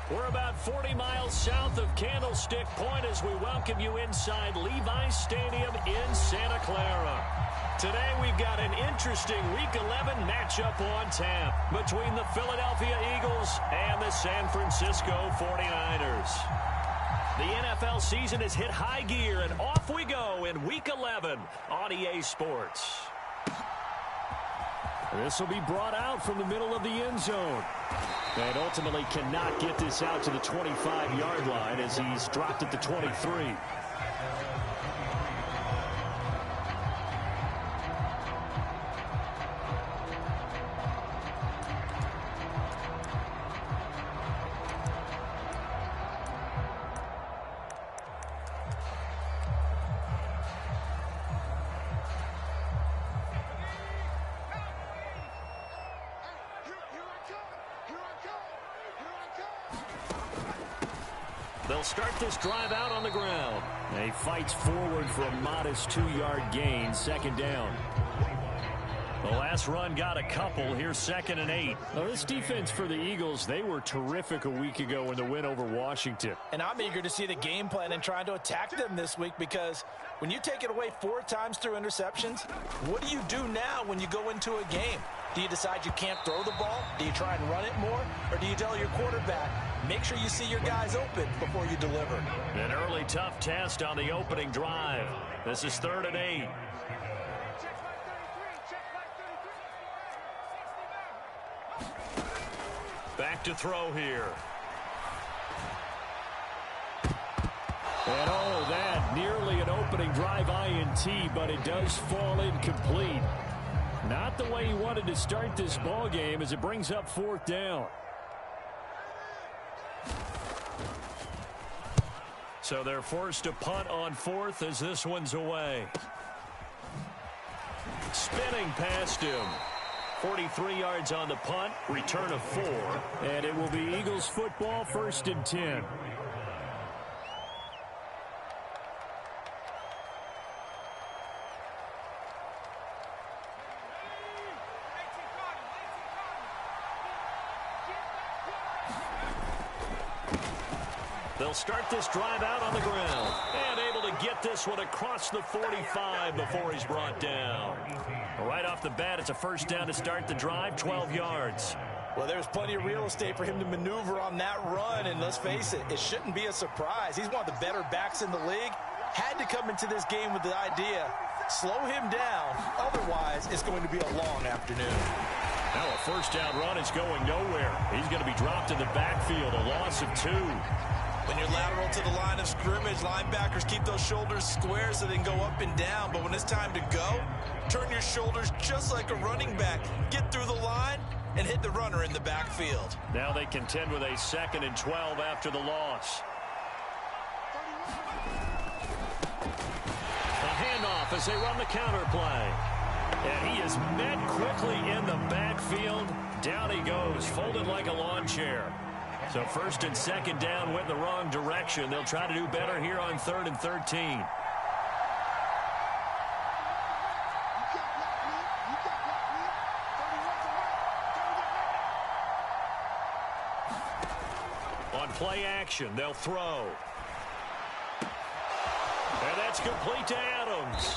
We're about 40 miles south of Candlestick Point as we welcome you inside Levi's Stadium in Santa Clara. Today we've got an interesting Week 11 matchup on tap between the Philadelphia Eagles and the San Francisco 49ers. The NFL season has hit high gear, and off we go in Week 11 on EA Sports. This will be brought out from the middle of the end zone. And ultimately cannot get this out to the 25-yard line as he's dropped at the 23. They'll start this drive out on the ground. He fights forward for a modest 2-yard gain, second down. The last run got a couple. Here's 2nd and 8. Now, this defense for the Eagles, they were terrific a week ago in the win over Washington. And I'm eager to see the game plan and trying to attack them this week, because when you take it away 4 times through interceptions, what do you do now when you go into a game? Do you decide you can't throw the ball? Do you try and run it more? Or do you tell your quarterback, make sure you see your guys open before you deliver? An early tough test on the opening drive. This is 3rd and 8. Back to throw here. And oh, that nearly an opening drive INT, but it does fall incomplete. Not the way he wanted to start this ball game as it brings up 4th down. So they're forced to punt on 4th as this one's away. Spinning past him. 43 yards on the punt, return of 4. And it will be Eagles football, 1st and 10. They'll start this drive out on the ground. And able to get this one across the 45 before he's brought down. Right off the bat, it's a 1st down to start the drive, 12 yards. Well, there's plenty of real estate for him to maneuver on that run, and let's face it, it shouldn't be a surprise. He's one of the better backs in the league. Had to come into this game with the idea, slow him down, otherwise it's going to be a long afternoon. Now a 1st down run is going nowhere. He's going to be dropped in the backfield, a loss of 2. When you're lateral to the line of scrimmage, linebackers keep those shoulders square so they can go up and down. But when it's time to go, turn your shoulders just like a running back. Get through the line and hit the runner in the backfield. Now they contend with a 2nd and 12 after the loss. A handoff as they run the counter play. And he is met quickly in the backfield. Down he goes, folded like a lawn chair. So 1st and 2nd down went in the wrong direction. They'll try to do better here on 3rd and 13. On play action, they'll throw. And that's complete to Adams.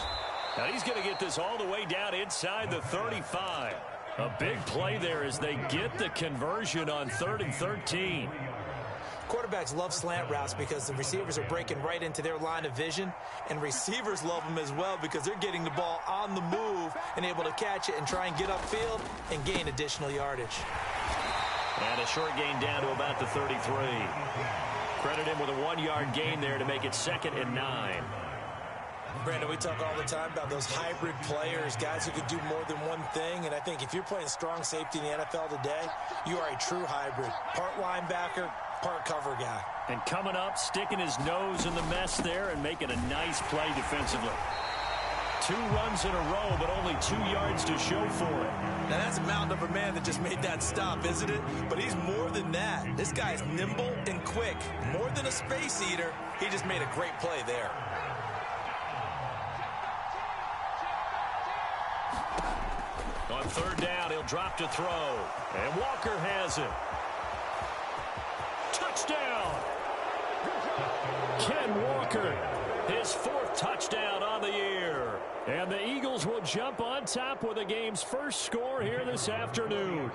Now he's going to get this all the way down inside the 35. A big play there as they get the conversion on 3rd and 13. Quarterbacks love slant routes because the receivers are breaking right into their line of vision, and receivers love them as well because they're getting the ball on the move and able to catch it and try and get upfield and gain additional yardage. And a short gain down to about the 33. Credit him with a 1-yard gain there to make it 2nd and 9. Brandon, we talk all the time about those hybrid players, guys who could do more than one thing, and I think if you're playing strong safety in the NFL today, you are a true hybrid. Part linebacker, part cover guy. And coming up, sticking his nose in the mess there and making a nice play defensively. 2 runs in a row, but only 2 yards to show for it. Now that's a mountain of a man that just made that stop, isn't it? But he's more than that. This guy's nimble and quick. More than a space eater, he just made a great play there. On 3rd down, he'll drop to throw. And Walker has it. touchdown. Ken Walker, his 4th touchdown on the year. And the Eagles will jump on top with the game's first score here this afternoon.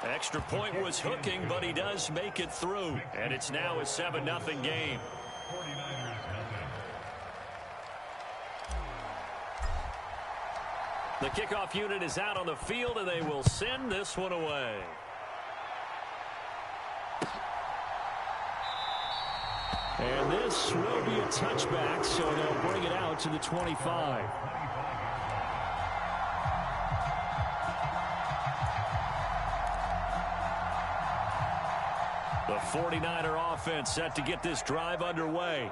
Extra point was hooking, but he does make it through. And it's now a 7-0 game. The kickoff unit is out on the field, and they will send this one away. And this will be a touchback, so they'll bring it out to the 25. The 49er offense set to get this drive underway.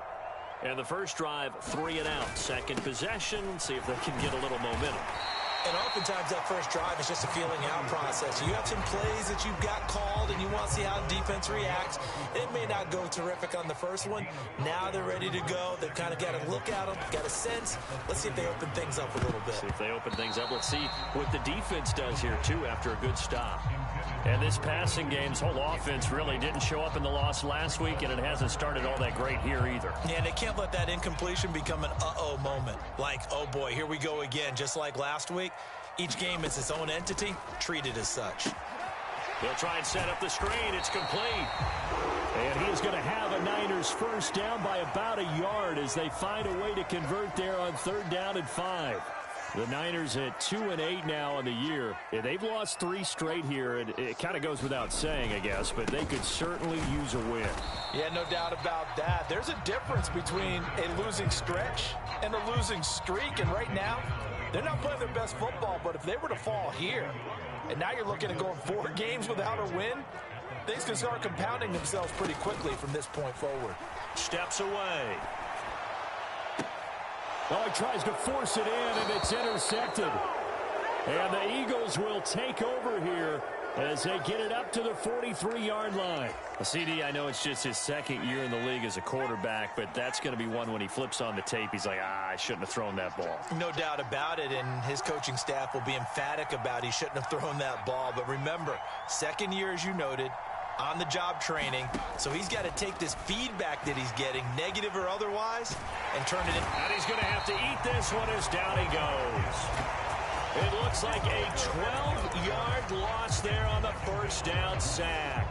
And the first drive, 3 and out. Second possession, see if they can get a little momentum. And oftentimes that first drive is just a feeling out process. You have some plays that you've got called and you want to see how the defense reacts. It may not go terrific on the first one. Now they're ready to go. They've kind of got to look at them, got a sense. Let's see if they open things up a little bit. See if they open things up. Let's see what the defense does here, too, after a good stop. And this passing game's whole offense really didn't show up in the loss last week, and it hasn't started all that great here either. Yeah, and they can't let that incompletion become an uh-oh moment. Like, oh boy, here we go again. Just like last week, each game is its own entity, treated as such. They'll try and set up the screen. It's complete. And he is going to have a Niners first down by about a yard as they find a way to convert there on 3rd down and 5. The Niners at 2-8 now on the year. Yeah, they've lost 3 straight here. It kind of goes without saying, I guess, but they could certainly use a win. Yeah, no doubt about that. There's a difference between a losing stretch and a losing streak, and right now, they're not playing their best football, but if they were to fall here, and now you're looking at going 4 games without a win, things can start compounding themselves pretty quickly from this point forward. Steps away. Oh, he tries to force it in, and it's intercepted. And the Eagles will take over here as they get it up to the 43-yard line. CD, I know it's just his 2nd year in the league as a quarterback, but that's going to be one when he flips on the tape. He's like, I shouldn't have thrown that ball. No doubt about it, and his coaching staff will be emphatic about he shouldn't have thrown that ball. But remember, 2nd year, as you noted, on-the-job training, so he's got to take this feedback that he's getting, negative or otherwise, and turn it in. And he's going to have to eat this one as down he goes. It looks like a 12-yard loss there on the first down sack.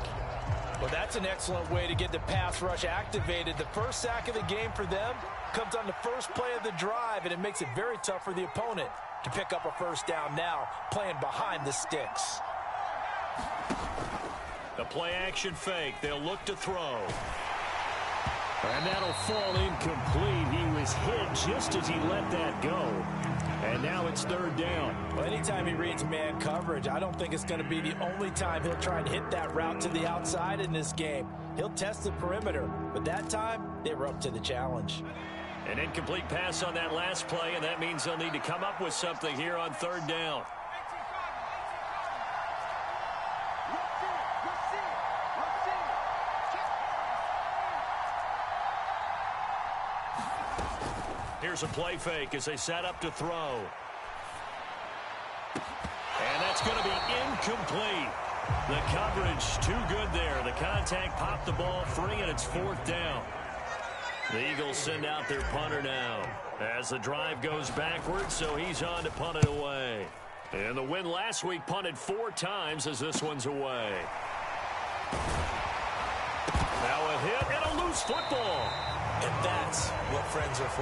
Well, that's an excellent way to get the pass rush activated. The first sack of the game for them comes on the first play of the drive, and it makes it very tough for the opponent to pick up a first down now, playing behind the sticks. The play-action fake. They'll look to throw. And that'll fall incomplete. He was hit just as he let that go. And now it's 3rd down. Well, anytime he reads man coverage, I don't think it's going to be the only time he'll try and hit that route to the outside in this game. He'll test the perimeter, but that time, they were up to the challenge. An incomplete pass on that last play, and that means they'll need to come up with something here on 3rd down. Here's a play fake as they set up to throw. And that's going to be incomplete. The coverage too good there. The contact popped the ball free, and it's 4th down. The Eagles send out their punter now as the drive goes backwards, so he's on to punt it away. And the win last week punted 4 times as this one's away. Now a hit and a loose football. And that's what friends are for.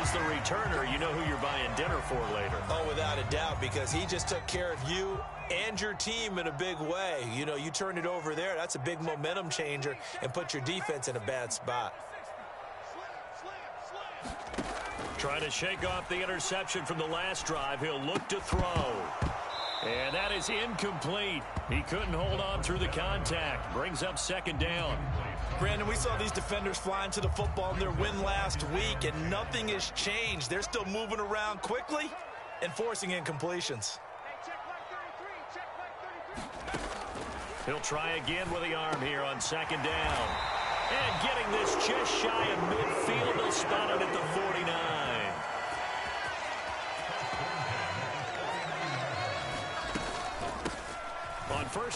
As the returner, you know who you're buying dinner for later. Oh, without a doubt, because he just took care of you and your team in a big way. You know, you turn it over there, that's a big momentum changer and put your defense in a bad spot. Trying to shake off the interception from the last drive. He'll look to throw. And that is incomplete. He couldn't hold on through the contact. Brings up 2nd down. Brandon, we saw these defenders flying to the football in their win last week, and nothing has changed. They're still moving around quickly and forcing incompletions. He'll try again with the arm here on 2nd down. And getting this just shy of midfield. They'll spot it at the 49.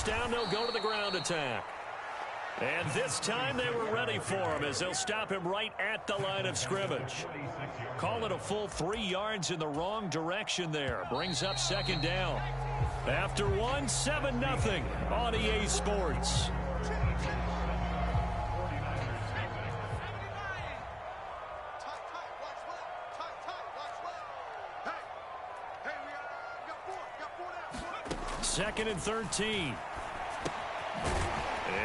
first down, they'll go to the ground attack. And this time they were ready for him as they'll stop him right at the line of scrimmage. Call it a full 3 yards in the wrong direction there. Brings up second down. After 7-0 on EA Sports. Second and 13.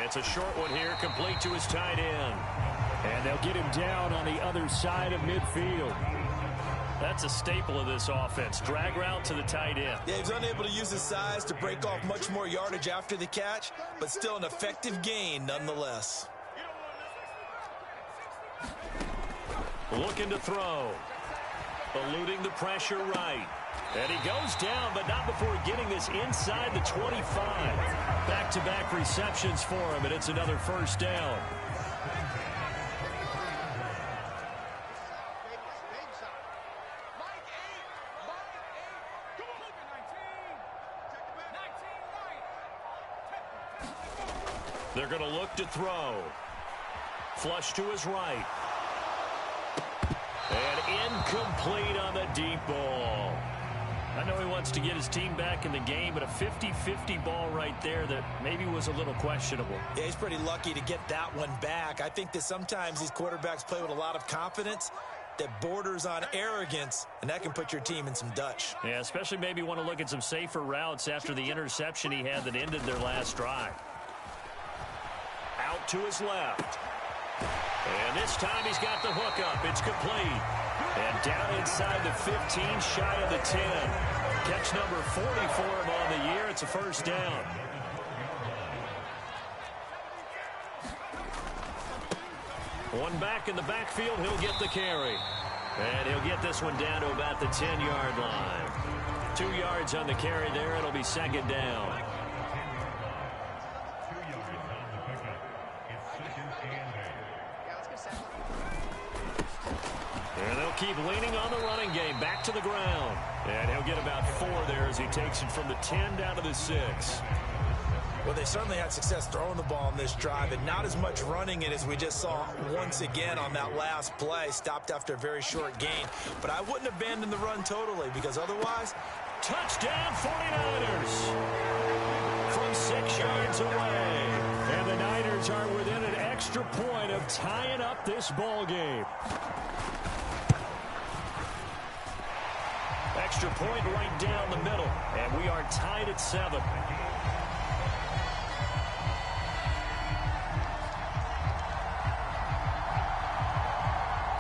It's a short one here, complete to his tight end. And they'll get him down on the other side of midfield. That's a staple of this offense. Drag route to the tight end. Yeah, he's unable to use his size to break off much more yardage after the catch, but still an effective gain nonetheless. Looking to throw. Eluding the pressure right. And he goes down, but not before getting this inside the 25. Back-to-back receptions for him, and it's another first down. They're going to look to throw. Flush to his right. And incomplete on the deep ball. I know he wants to get his team back in the game, but a 50-50 ball right there that maybe was a little questionable. Yeah, he's pretty lucky to get that one back. I think that sometimes these quarterbacks play with a lot of confidence that borders on arrogance, and that can put your team in some Dutch. Yeah, especially maybe want to look at some safer routes after the interception he had that ended their last drive. Out to his left. And this time he's got the hook up. It's complete. And down inside the 15, shy of the 10. Catch number 40 for him on the year. It's a first down. One back in the backfield. He'll get the carry. And he'll get this one down to about the 10-yard line. 2 yards on the carry there. It'll be second down. And they'll keep leaning on the running game. Back to the ground. And he'll get about 4 there as he takes it from the 10 down to the 6. Well, they certainly had success throwing the ball on this drive, and not as much running it as we just saw once again on that last play. Stopped after a very short gain. But I wouldn't abandon the run totally, because otherwise... Touchdown 49ers from 6 yards away. And the Niners are within an extra point of tying up this ball game. Extra point right down the middle, and we are tied at 7.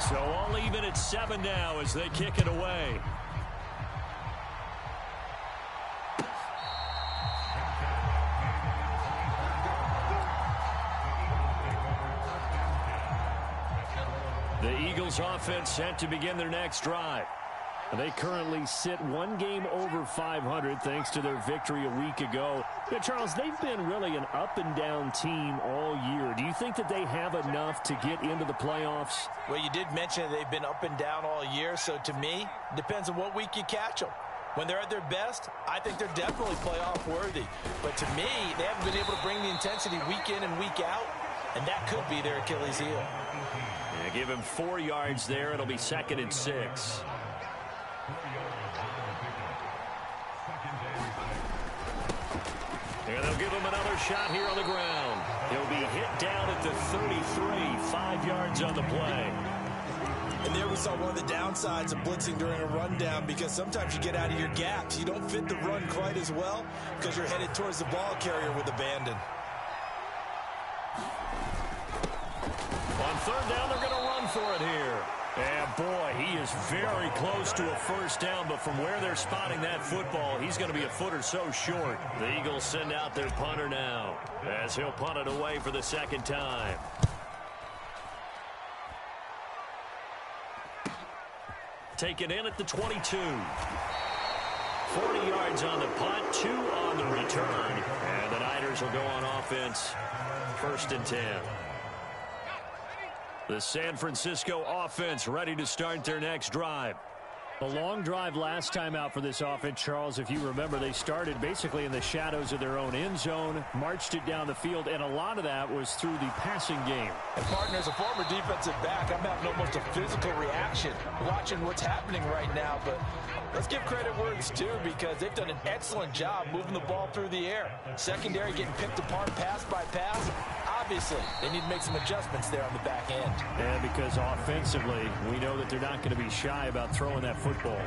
So all even at 7 now as they kick it away. The Eagles offense set to begin their next drive. They currently sit 1 game over 500 thanks to their victory a week ago. Yeah, Charles, they've been really an up-and-down team all year. Do you think that they have enough to get into the playoffs? Well, you did mention they've been up and down all year, so to me, it depends on what week you catch them. When they're at their best, I think they're definitely playoff worthy. But to me, they haven't been able to bring the intensity week in and week out, and that could be their Achilles heel. Yeah, give him 4 yards there. It'll be second and 6. And they'll give him another shot here on the ground. He'll be hit down at the 33, 5 yards on the play. And there we saw one of the downsides of blitzing during a rundown, because sometimes you get out of your gaps. You don't fit the run quite as well because you're headed towards the ball carrier with abandon. On third down, they're going to run for it here. And, boy, he is very close to a first down, but from where they're spotting that football, he's going to be a foot or so short. The Eagles send out their punter now as he'll punt it away for the second time. Taken in at the 22. 40 yards on the punt, 2 on the return. And the Niners will go on offense, first and 10. The San Francisco offense ready to start their next drive. A long drive last time out for this offense, Charles. If you remember, they started basically in the shadows of their own end zone, marched it down the field, and a lot of that was through the passing game. And, partner, as a former defensive back, I'm having almost a physical reaction watching what's happening right now. But let's give credit where it's due, because they've done an excellent job moving the ball through the air. Secondary getting picked apart pass by pass. Obviously, they need to make some adjustments there on the back end. And because offensively, we know that they're not going to be shy about throwing that football.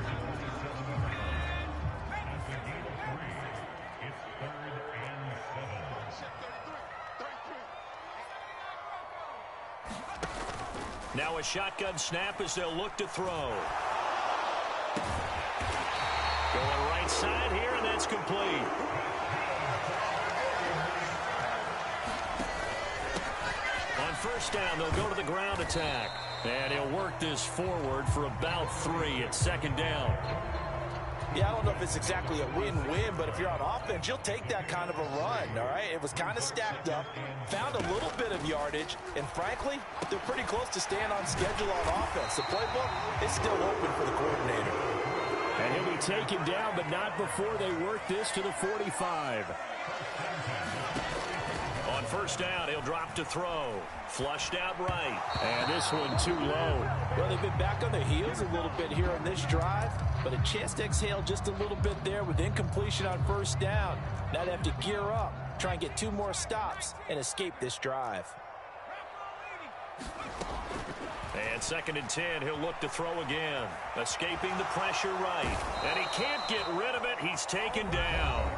Now a shotgun snap as they'll look to throw. Going right side here, and that's complete. On first down, they'll go to the ground attack. And he'll work this forward for about 3 at second down. Yeah, I don't know if it's exactly a win-win, but if you're on offense, you'll take that kind of a run, all right? It was kind of stacked up, found a little bit of yardage, and frankly, they're pretty close to staying on schedule on offense. The playbook is still open for the coordinator. And he'll be taken down, but not before they work this to the 45. On first down, he'll drop to throw. Flushed out right. And this one too low. Well, they've been back on their heels a little bit here on this drive, but a chance to exhale just a little bit there with incompletion on first down. Now they have to gear up, try and get 2 more stops, and escape this drive. And second and 10, he'll look to throw again. Escaping the pressure right. And he can't get rid of it. He's taken down.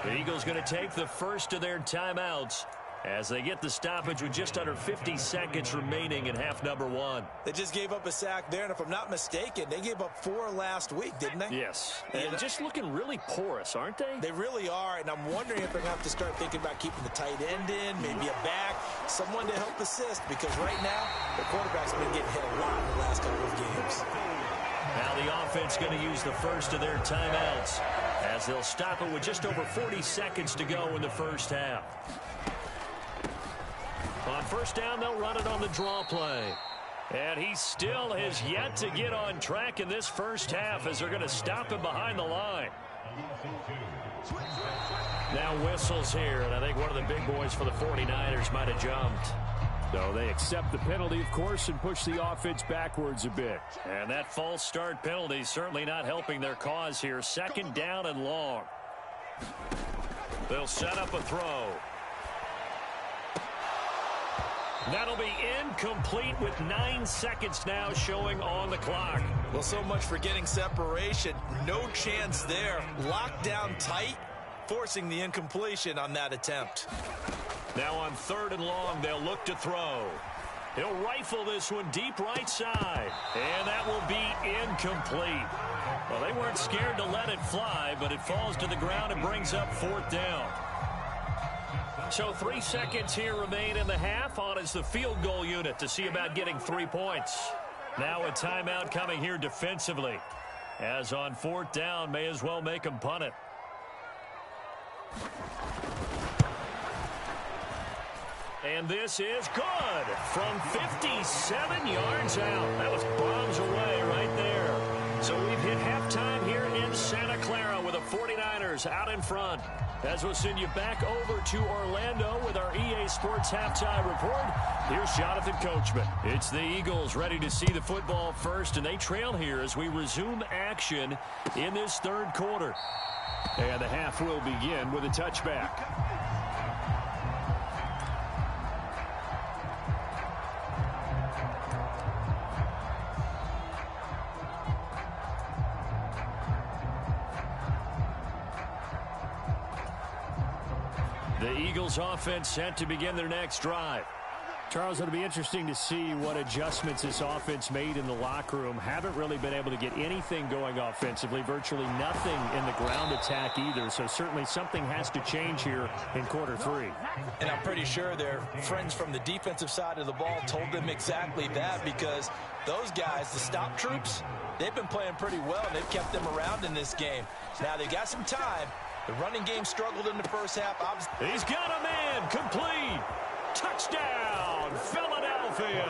The Eagles going to take the first of their timeouts as they get the stoppage with just under 50 seconds remaining in half number 1. They just gave up a sack there, and if I'm not mistaken, they gave up 4 last week, didn't they? Yes. And just looking really porous, aren't they? They really are, and I'm wondering if they're going to have to start thinking about keeping the tight end in, maybe a back, someone to help assist, because right now, the quarterback's been getting hit a lot in the last couple of games. Now the offense going to use the first of their timeouts as they'll stop it with just over 40 seconds to go in the first half. On first down, they'll run it on the draw play. And he still has yet to get on track in this first half as they're going to stop him behind the line. Now whistles here, and I think one of the big boys for the 49ers might have jumped. So they accept the penalty, of course, and push the offense backwards a bit. And that false start penalty certainly not helping their cause here. Second down and long. They'll set up a throw. That'll be incomplete with 9 seconds now showing on the clock. Well, so much for getting separation. No chance there. Locked down tight, forcing the incompletion on that attempt. Now on third and long, they'll look to throw. He'll rifle this one deep right side. And that will be incomplete. Well, they weren't scared to let it fly, but it falls to the ground and brings up fourth down. So 3 seconds here remain in the half. On is the field goal unit to see about getting 3 points. Now a timeout coming here defensively. As on fourth down, may as well make them punt it. And this is good from 57 yards out. That was bombs away right there. So we've hit halftime here in Santa Clara with the 49ers out in front. As we'll send you back over to Orlando with our EA Sports Halftime Report, here's Jonathan Coachman. It's the Eagles ready to see the football first, and they trail here as we resume action in this third quarter. And the half will begin with a touchback. The Eagles offense set to begin their next drive. Charles, it'll be interesting to see what adjustments this offense made in the locker room. Haven't really been able to get anything going offensively, virtually nothing in the ground attack either. So certainly something has to change here in quarter 3. And I'm pretty sure their friends from the defensive side of the ball told them exactly that, because those guys, the stop troops, they've been playing pretty well, and they've kept them around in this game. Now they've got some time. The running game struggled in the first half. He's got a man, complete. Touchdown, Philadelphia.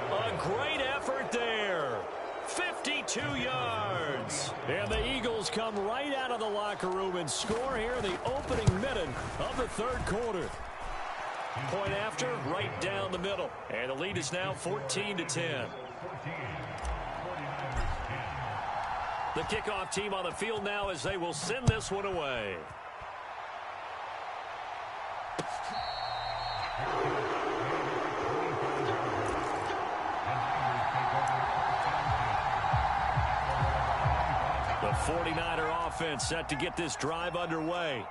A great effort there. 52 2 yards. And the Eagles come right out of the locker room and score here in the opening minute of the third quarter. Point after, right down the middle. And the lead is now 14-10. The kickoff team on the field now as they will send this one away. The 49er offense set to get this drive underway.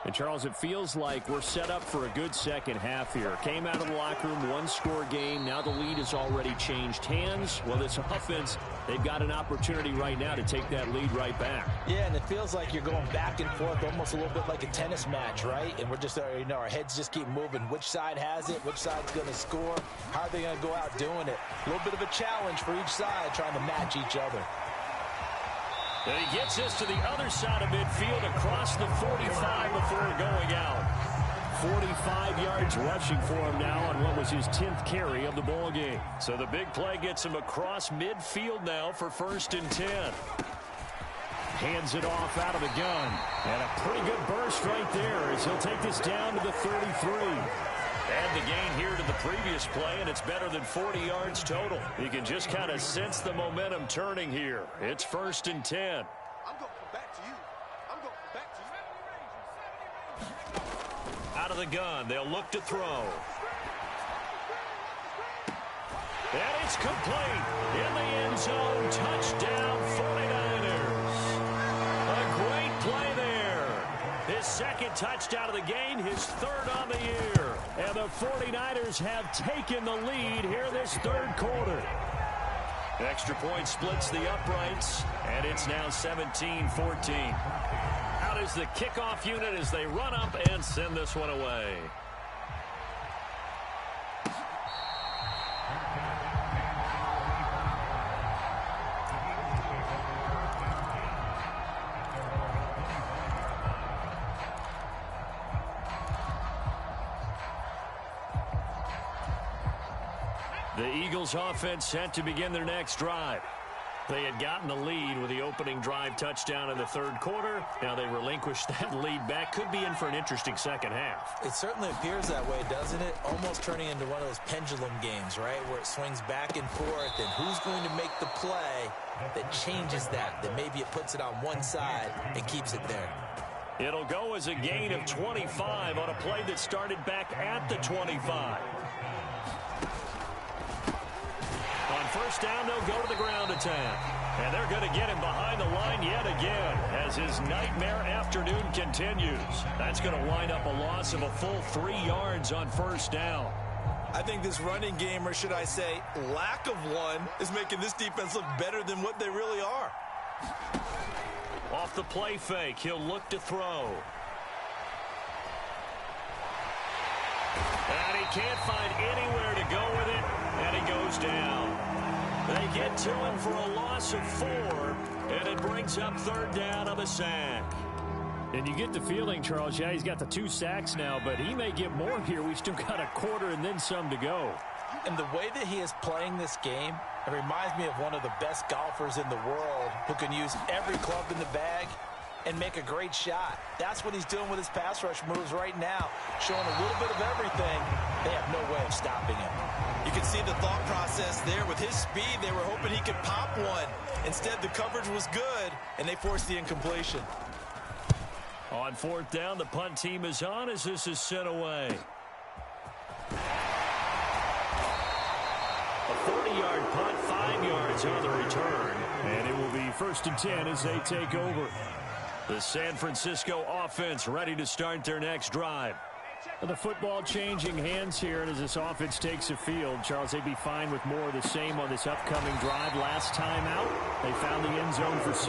And, Charles, it feels like we're set up for a good second half here. Came out of the locker room, one-score game. Now the lead has already changed hands. Well, this offense, they've got an opportunity right now to take that lead right back. Yeah, and it feels like you're going back and forth, almost a little bit like a tennis match, right? And we're just, our heads just keep moving. Which side has it? Which side's going to score? How are they going to go out doing it? A little bit of a challenge for each side, trying to match each other. And he gets this to the other side of midfield across the 45 before going out. 45 yards rushing for him now on what was his 10th carry of the ball game. So the big play gets him across midfield now for 1st and 10. Hands it off out of the gun. And a pretty good burst right there as he'll take this down to the 33. Add the gain here to the previous play, and it's better than 40 yards total. You can just kind of sense the momentum turning here. It's 1st and 10. I'm going back to you. I'm going back to you. Out of the gun, they'll look to throw. And it's complete. In the end zone, touchdown 49ers. A great play there. His 2nd touchdown of the game, his 3rd on the year. And the 49ers have taken the lead here this 3rd quarter. Extra point splits the uprights, and it's now 17-14. Out is the kickoff unit as they run up and send this one away. The Eagles offense set to begin their next drive. They had gotten the lead with the opening drive touchdown in the 3rd quarter. Now they relinquished that lead back. Could be in for an interesting second half. It certainly appears that way, doesn't it? Almost turning into one of those pendulum games, right? Where it swings back and forth, and who's going to make the play that changes that? That maybe it puts it on one side and keeps it there. It'll go as a gain of 25 on a play that started back at the 25. On 1st down, they'll go to the ground attack. And they're going to get him behind the line yet again as his nightmare afternoon continues. That's going to wind up a loss of a full 3 yards on 1st down. I think this running game, or should I say lack of one, is making this defense look better than what they really are. Off the play fake, he'll look to throw. And he can't find anywhere to go with it, and he goes down. They get to him for a loss of 4, and it brings up 3rd down of a sack. And you get the feeling, Charles, yeah, he's got the 2 sacks now, but he may get more here. We still got a quarter and then some to go. And the way that he is playing this game, it reminds me of one of the best golfers in the world who can use every club in the bag and make a great shot. That's what he's doing with his pass rush moves right now, showing a little bit of everything. They have no way of stopping him. You can see the thought process there. With his speed, they were hoping he could pop one. Instead, the coverage was good, and they forced the incompletion. On 4th down, the punt team is on as this is sent away. A 40-yard punt, 5 yards on the return. And it will be 1st and 10 as they take over. The San Francisco offense ready to start their next drive. And the football changing hands here, and as this offense takes the field, Charles, they'd be fine with more of the same on this upcoming drive. Last time out, they found the end zone for 6.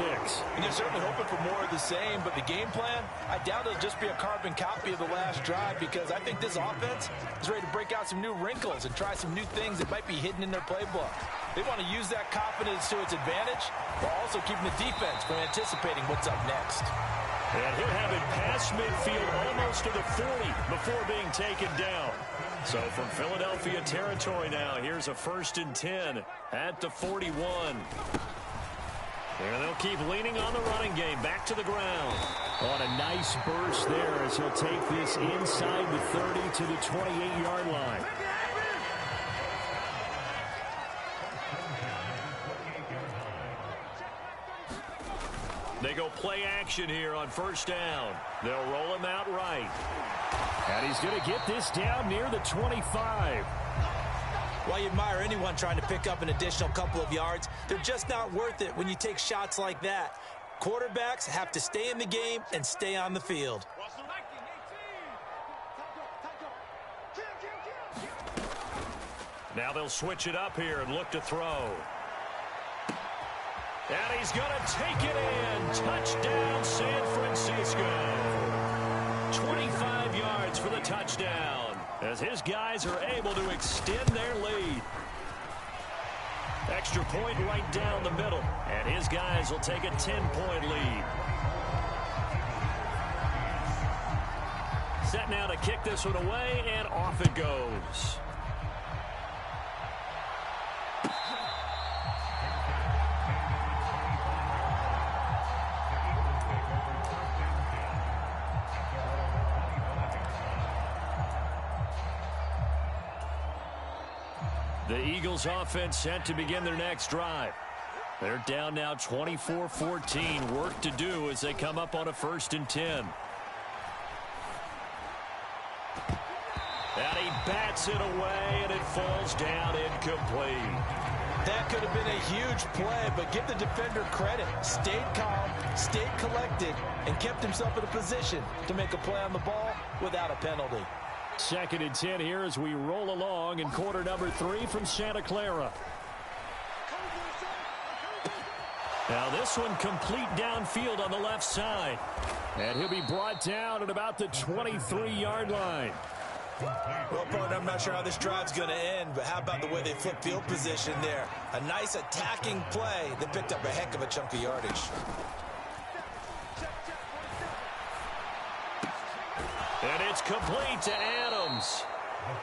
And they're certainly hoping for more of the same, but the game plan, I doubt it'll just be a carbon copy of the last drive, because I think this offense is ready to break out some new wrinkles and try some new things that might be hidden in their playbook. They want to use that confidence to its advantage, while also keeping the defense from anticipating what's up next. And he'll have it past midfield almost to the 40 before being taken down. So from Philadelphia territory now, here's a 1st and 10 at the 41. And they'll keep leaning on the running game. Back to the ground. On a nice burst there as he'll take this inside the 30 to the 28-yard line. They go play action here on first down. They'll roll him out right. And he's going to get this down near the 25. While you admire anyone trying to pick up an additional couple of yards, they're just not worth it when you take shots like that. Quarterbacks have to stay in the game and stay on the field. Now they'll switch it up here and look to throw. And he's going to take it in. Touchdown, San Francisco. 25 yards for the touchdown as his guys are able to extend their lead. Extra point right down the middle, and his guys will take a 10-point lead. Set now to kick this one away, and off it goes. The Eagles offense set to begin their next drive. They're down now 24-14. Work to do as they come up on a 1st and 10. And he bats it away, and it falls down incomplete. That could have been a huge play, but give the defender credit. Stayed calm, stayed collected, and kept himself in a position to make a play on the ball without a penalty. 2nd and 10 here as we roll along in quarter number 3 from Santa Clara. Now this one complete downfield on the left side. And he'll be brought down at about the 23-yard line. Well, partner, I'm not sure how this drive's going to end, but how about the way they flip field position there? A nice attacking play that picked up a heck of a chunk of yardage. And it's complete to Adams.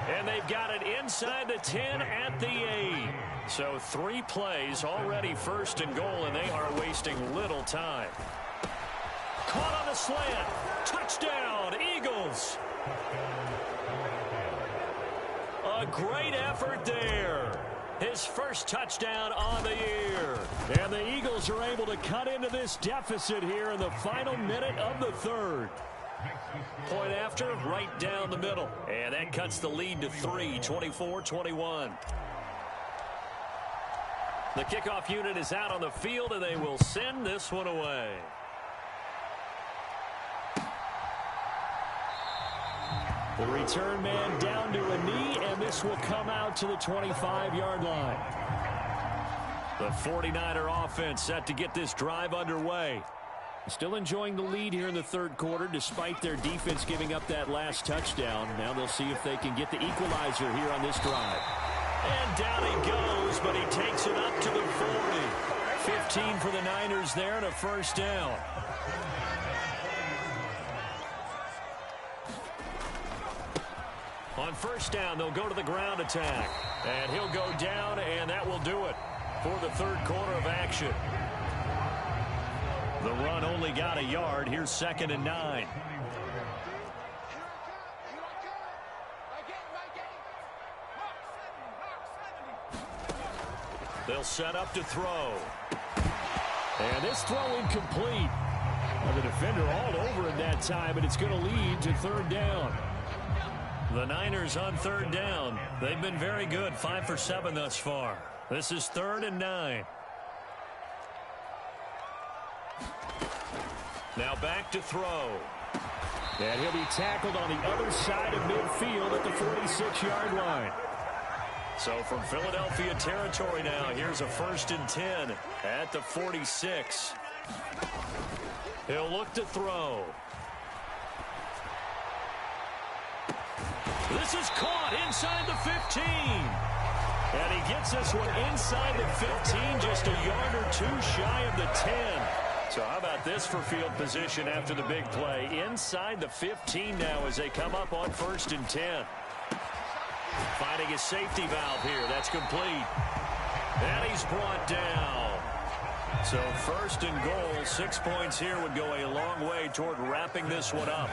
And they've got it inside the 10 at the 8. So 3 plays already 1st and goal, and they are wasting little time. Caught on the slant. Touchdown, Eagles. A great effort there. His first touchdown on the year. And the Eagles are able to cut into this deficit here in the final minute of the 3rd. Point after, right down the middle. And that cuts the lead to 3, 24-21. The kickoff unit is out on the field, and they will send this one away. The return man down to a knee, and this will come out to the 25-yard line. The 49er offense set to get this drive underway. Still enjoying the lead here in the 3rd quarter despite their defense giving up that last touchdown. Now they'll see if they can get the equalizer here on this drive. And down he goes, but he takes it up to the 40. 15 for the Niners there and a 1st down. On 1st down, they'll go to the ground attack. And he'll go down, and that will do it for the 3rd quarter of action. The run only got a yard. Here's 2nd and 9. They'll set up to throw. And this throw incomplete. Well, the defender all over it that time, and it's going to lead to 3rd down. The Niners on 3rd down. They've been very good, 5 for 7 thus far. This is 3rd and 9. Now back to throw. And he'll be tackled on the other side of midfield at the 46-yard line. So from Philadelphia territory now, here's a 1st and 10 at the 46. He'll look to throw. This is caught inside the 15. And he gets this one inside the 15, just a yard or 2 shy of the 10. So how about this for field position after the big play? Inside the 15 now as they come up on 1st and 10. Finding a safety valve here. That's complete. And he's brought down. So first and goal, 6 points here would go a long way toward wrapping this one up.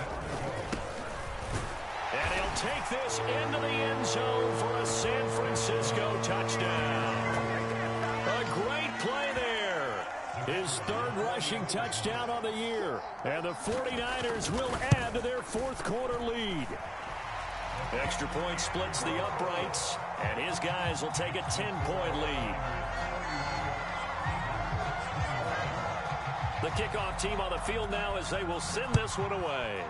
And he'll take this into the end zone for a San Francisco touchdown. A great play there. His third rushing touchdown on the year. And the 49ers will add to their fourth quarter lead. Extra point splits the uprights, and his guys will take a 10-point lead. The kickoff team on the field now as they will send this one away.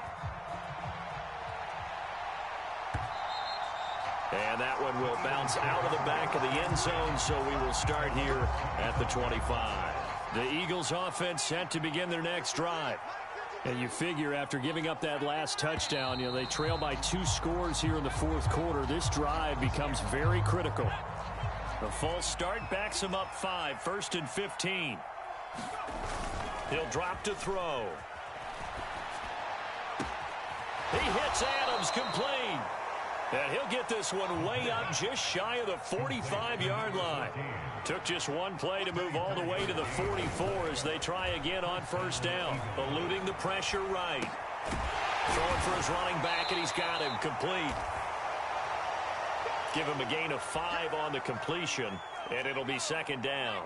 And that one will bounce out of the back of the end zone, so we will start here at the 25. The Eagles offense set to begin their next drive. And you figure after giving up that last touchdown, they trail by 2 scores here in the fourth quarter. This drive becomes very critical. The false start backs him up 5, 1st and 15. He'll drop to throw. He hits Adams complete. And he'll get this one way up just shy of the 45-yard line. Took just one play to move all the way to the 44 as they try again on first down. Eluding the pressure right. Throwing for his running back, and he's got him complete. Give him a gain of 5 on the completion, and it'll be second down.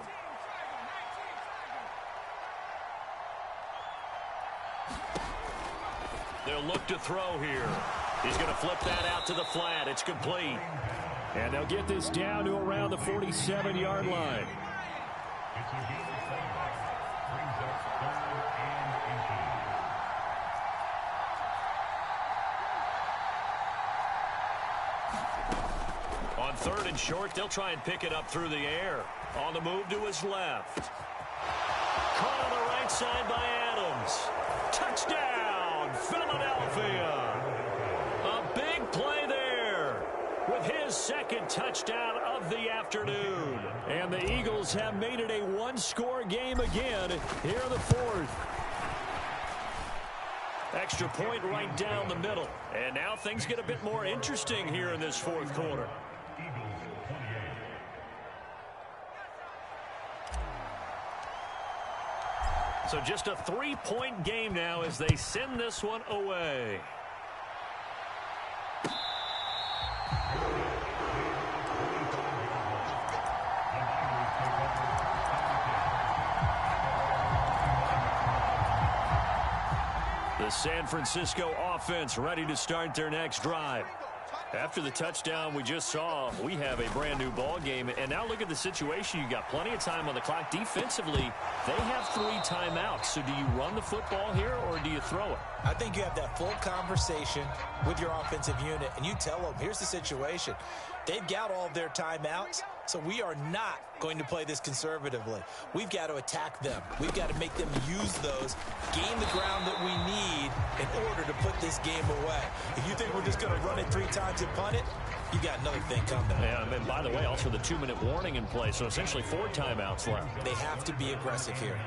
They'll look to throw here. He's going to flip that out to the flat. It's complete. And they'll get this down to around the 47-yard line. On 3rd and short, they'll try and pick it up through the air. On the move to his left. Caught on the right side by Adams. Touchdown, Philadelphia. A big play there with his second touchdown of the afternoon. And the Eagles have made it a one-score game again here in the fourth. Extra point right down the middle. And now things get a bit more interesting here in this fourth quarter. So just a 3-point game now as they send this one away. The San Francisco offense ready to start their next drive. After the touchdown we just saw, we have a brand new ball game. And now look at the situation. You got plenty of time on the clock. Defensively, they have 3 timeouts. So do you run the football here or do you throw it? I think you have that full conversation with your offensive unit, and you tell them, here's the situation. They've got all of their timeouts, so we are not going to play this conservatively. We've got to attack them. We've got to make them use those, gain the ground that we need in order to put this game away. If you think we're just going to run it 3 times and punt it, you got another thing coming. Yeah, and by the way, also the 2-minute warning in play, so essentially 4 timeouts left. They have to be aggressive here.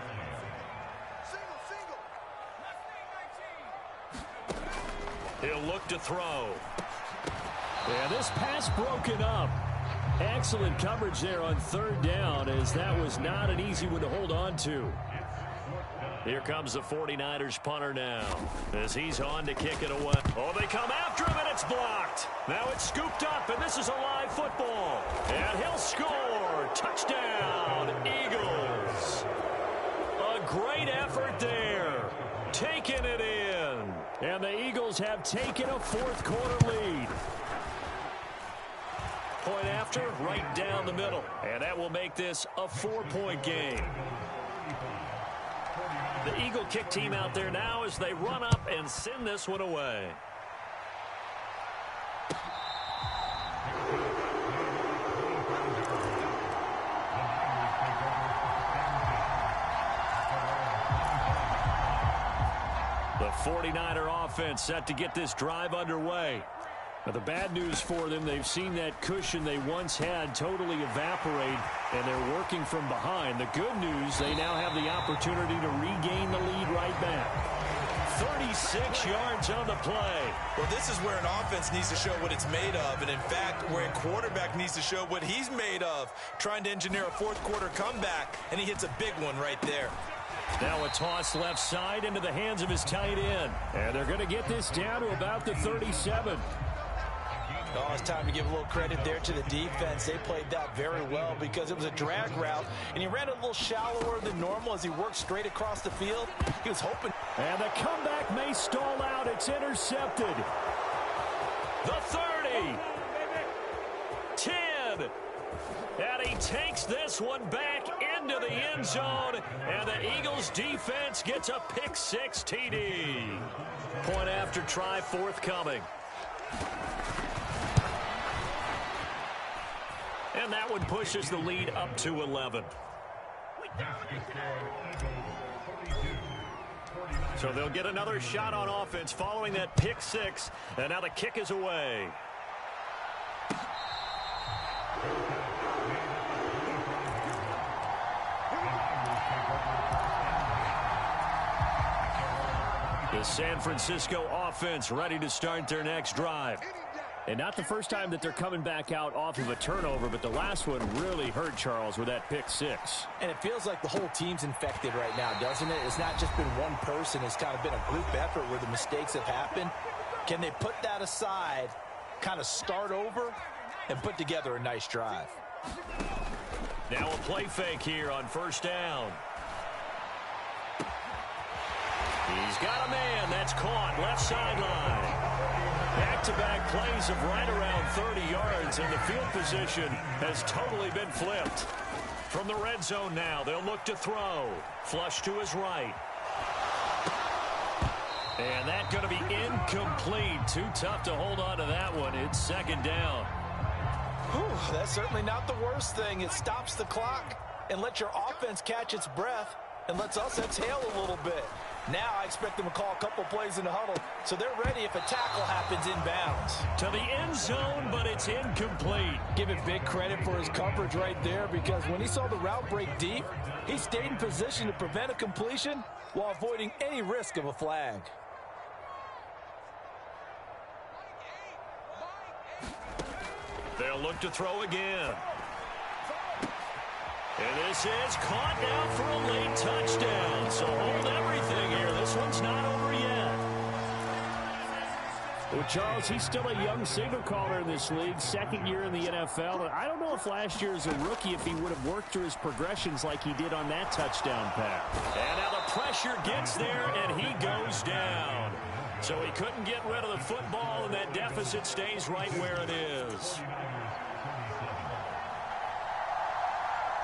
He'll look to throw. Yeah, this pass broken up. Excellent coverage there on 3rd down, as that was not an easy one to hold on to. Here comes the 49ers punter now as he's on to kick it away. Oh, they come after him, and it's blocked. Now it's scooped up, and this is a live football. And he'll score. Touchdown, Eagles. A great effort there. Taking it in. And the Eagles have taken a fourth quarter lead. Point after, right down the middle. And that will make this a 4-point game. The Eagle kick team out there now as they run up and send this one away. The 49er offense set to get this drive underway. Now, the bad news for them, they've seen that cushion they once had totally evaporate, and they're working from behind. The good news, they now have the opportunity to regain the lead right back. 36 yards on the play. Well, this is where an offense needs to show what it's made of, and in fact, where a quarterback needs to show what he's made of, trying to engineer a fourth-quarter comeback, and he hits a big one right there. Now a toss left side into the hands of his tight end. And they're going to get this down to about the 37. Oh, it's time to give a little credit there to the defense. They played that very well because it was a drag route, and he ran a little shallower than normal as he worked straight across the field. He was hoping. And the comeback may stall out. It's intercepted. The 30. 10. And he takes this one back into the end zone, and the Eagles defense gets a pick-6 TD. Point after try forthcoming. And that one pushes the lead up to 11. So they'll get another shot on offense following that pick-6, and now the kick is away. The San Francisco offense ready to start their next drive. And not the first time that they're coming back out off of a turnover, but the last one really hurt Charles with that pick-6. And it feels like the whole team's infected right now, doesn't it? It's not just been one person. It's kind of been a group effort where the mistakes have happened. Can they put that aside, kind of start over, and put together a nice drive? Now a play fake here on first down. He's got a man. That's caught left sideline. Back-to-back plays of right around 30 yards, and the field position has totally been flipped. From the red zone now, they'll look to throw. Flush to his right. And that's going to be incomplete. Too tough to hold on to that one. It's second down. Whew, that's certainly not the worst thing. It stops the clock and lets your offense catch its breath and lets us exhale a little bit. Now I expect them to call a couple plays in the huddle, so they're ready if a tackle happens inbounds. To the end zone, but it's incomplete. Give it big credit for his coverage right there, because when he saw the route break deep, he stayed in position to prevent a completion while avoiding any risk of a flag. They'll look to throw again. And this is caught now for a late touchdown. So hold everything here. This one's not over yet. Well, Charles, he's still a young signal caller in this league, second year in the NFL. And I don't know if last year as a rookie, if he would have worked through his progressions like he did on that touchdown pass. And now the pressure gets there, and he goes down. So he couldn't get rid of the football, and that deficit stays right where it is.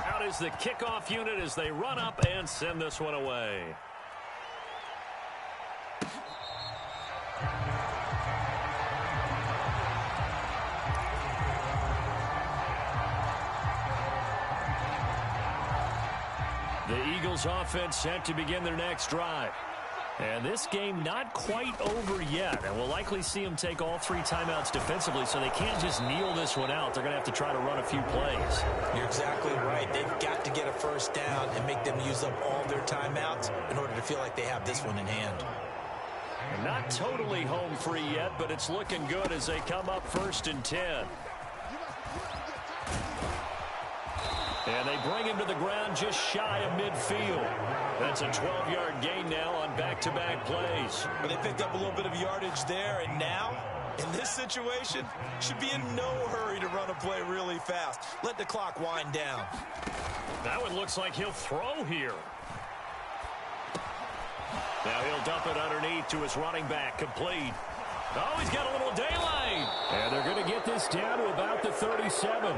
Out is the kickoff unit as they run up and send this one away. The Eagles offense set to begin their next drive. And this game not quite over yet. And we'll likely see them take all three timeouts defensively, so they can't just kneel this one out. They're going to have to try to run a few plays. You're exactly right. They've got to get a first down and make them use up all their timeouts in order to feel like they have this one in hand. And not totally home free yet, but it's looking good as they come up 1st and 10. And they bring him to the ground just shy of midfield. That's a 12-yard gain now on back-to-back plays. But they picked up a little bit of yardage there, and now, in this situation, should be in no hurry to run a play really fast. Let the clock wind down. That one looks like he'll throw here. Now he'll dump it underneath to his running back, complete. Oh, he's got a little daylight. And they're going to get this down to about the 37.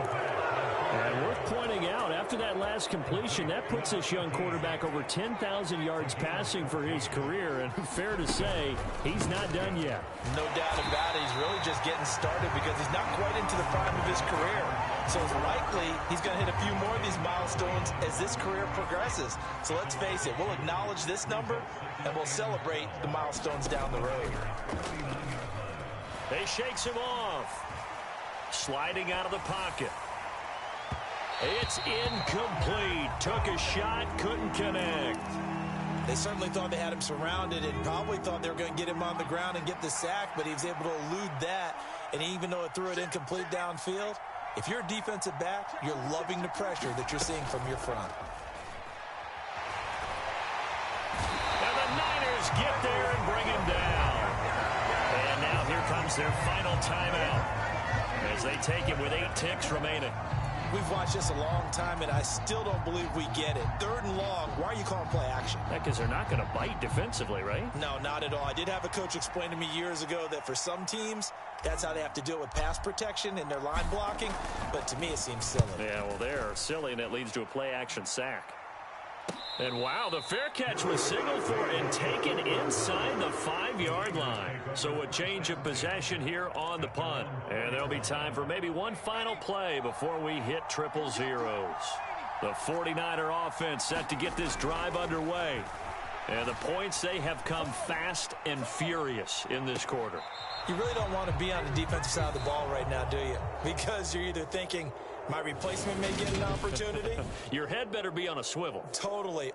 And worth pointing out, after that last completion, that puts this young quarterback over 10,000 yards passing for his career. And fair to say, he's not done yet. No doubt about it. He's really just getting started because he's not quite into the prime of his career. So it's likely he's going to hit a few more of these milestones as this career progresses. So let's face it, we'll acknowledge this number and we'll celebrate the milestones down the road. He shakes him off. Sliding out of the pocket. It's incomplete. Took a shot, couldn't connect. They certainly thought they had him surrounded and probably thought they were going to get him on the ground and get the sack, but he was able to elude that. And even though it threw it incomplete downfield, if you're a defensive back, you're loving the pressure that you're seeing from your front. And the Niners get there and bring him down. And now here comes their final timeout as they take it with 8 ticks remaining. We've watched this a long time, and I still don't believe we get it. 3rd and long, why are you calling play action? Because they're not going to bite defensively, right? No, not at all. I did have a coach explain to me years ago that for some teams, that's how they have to deal with pass protection and their line blocking. But to me, it seems silly. Yeah, well, they're silly, and it leads to a play-action sack. And wow, the fair catch was signaled for and taken inside the 5-yard line. So a change of possession here on the punt. And there'll be time for maybe one final play before we hit 000. The 49er offense set to get this drive underway. And the points, they have come fast and furious in this quarter. You really don't want to be on the defensive side of the ball right now, do you? Because you're either thinking, my replacement may get an opportunity. Your head better be on a swivel. Totally.